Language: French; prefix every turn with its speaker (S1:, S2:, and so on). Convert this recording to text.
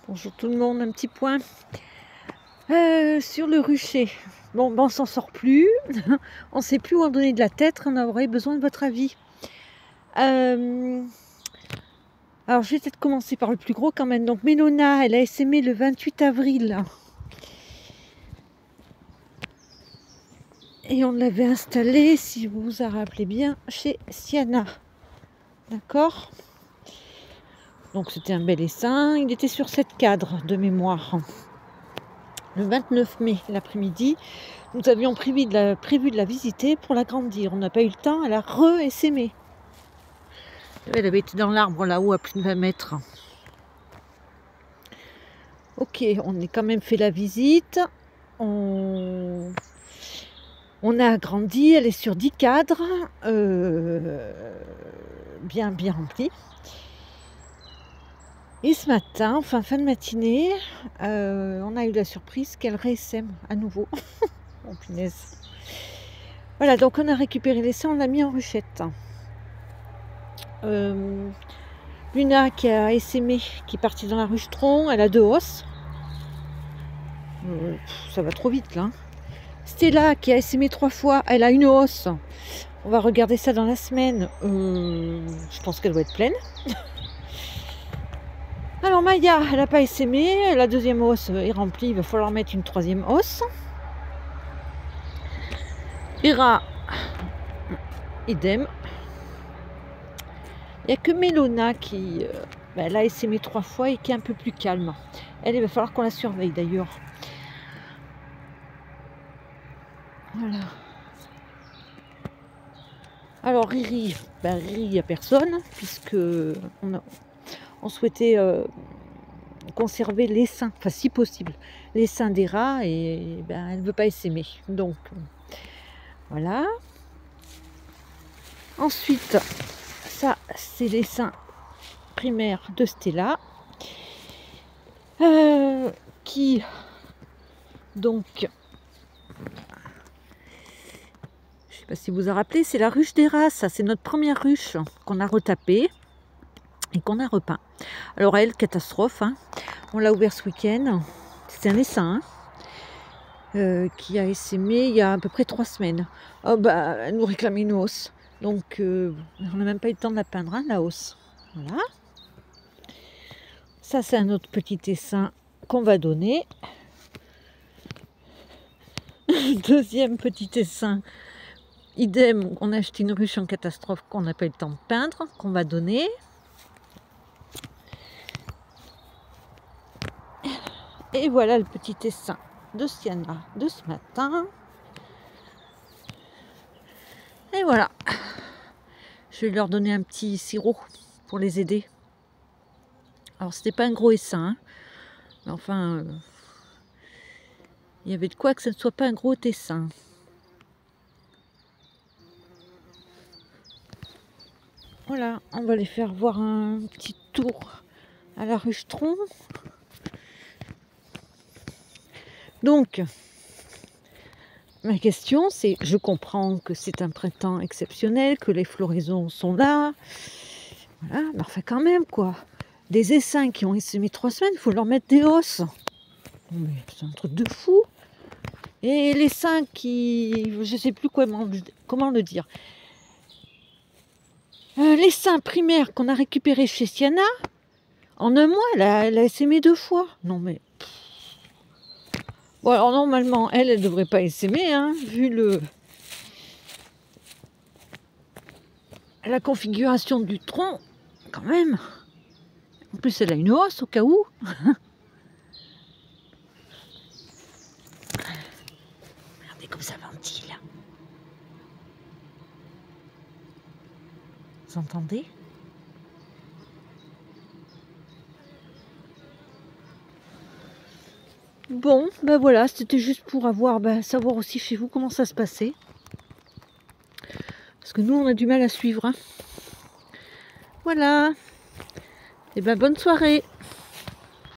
S1: Bonjour tout le monde, un petit point sur le rucher. Bon, ben on s'en sort plus, on ne sait plus où en donner de la tête, on aurait besoin de votre avis. Alors je vais peut-être commencer par le plus gros quand même. Donc Mélona, elle a essaimé le 28 avril. Et on l'avait installé, si vous vous en rappelez bien, chez Sienna. D'accord? Donc c'était un bel essaim, il était sur 7 cadres de mémoire. Le 29 mai, l'après-midi, nous avions prévu de la visiter pour l'agrandir. On n'a pas eu le temps, elle a re-essaimé. Elle avait été dans l'arbre là-haut à plus de 20 mètres. Ok, on a quand même fait la visite. On a agrandi, elle est sur 10 cadres, bien remplis. Et ce matin, enfin fin de matinée, on a eu la surprise qu'elle réessaime à nouveau. Oh punaise. Voilà, donc on a récupéré l'essaim, on l'a mis en ruchette. Luna qui a essaimé, qui est partie dans la ruche-tronc, elle a 2 hausses. Ça va trop vite là. Stella qui a essaimé 3 fois, elle a 1 hausse. On va regarder ça dans la semaine. Je pense qu'elle doit être pleine. Alors Maya, elle n'a pas essaimé, la 2e hausse est remplie, il va falloir mettre une 3e hausse. Ira, idem. Il n'y a que Mélona qui elle a essaimé 3 fois et qui est un peu plus calme. Elle, il va falloir qu'on la surveille d'ailleurs. Voilà. Alors Riri, Riri, il n'y a personne, puisque on souhaitait conserver l'essaim, enfin si possible, l'essaim des rats, et elle ne veut pas essaimer. Donc voilà. Ensuite, ça c'est l'essaim primaire de Stella, qui donc, je ne sais pas si vous vous en rappelez, c'est la ruche des rats, ça c'est notre première ruche qu'on a retapée et qu'on a repeint. Alors elle, catastrophe, hein. On l'a ouvert ce week-end, c'est un essaim qui a essaimé il y a à peu près 3 semaines. Oh elle nous réclamait une hausse, donc on n'a même pas eu le temps de la peindre, hein, la hausse. Voilà. Ça c'est un autre petit essaim qu'on va donner. Deuxième petit essaim, idem, on a acheté une ruche en catastrophe qu'on n'a pas eu le temps de peindre, qu'on va donner. Et voilà le petit essaim de Sienna de ce matin. Et voilà. Je vais leur donner un petit sirop pour les aider. Alors c'était pas un gros essaim, hein, mais enfin, il y avait de quoi que ce ne soit pas un gros essaim. Voilà, on va les faire voir un petit tour à la ruche-tronc. Donc, ma question c'est, je comprends que c'est un printemps exceptionnel, que les floraisons sont là. Voilà, mais enfin quand même quoi. Des essaims qui ont essaimé 3 semaines, il faut leur mettre des hausses. Mais c'est un truc de fou. Et les seins qui, je sais plus comment le dire. Les seins primaires qu'on a récupérés chez Sienna, en un mois, elle a essaimé 2 fois. Non mais... Bon alors normalement, elle devrait pas essaimer, hein, vu la configuration du tronc, quand même. En plus, elle a une hausse au cas où. Regardez comme ça ventile. Vous entendez ? Bon, voilà, c'était juste pour savoir aussi chez vous comment ça se passait. Parce que nous, on a du mal à suivre. Hein. Voilà. Et bonne soirée.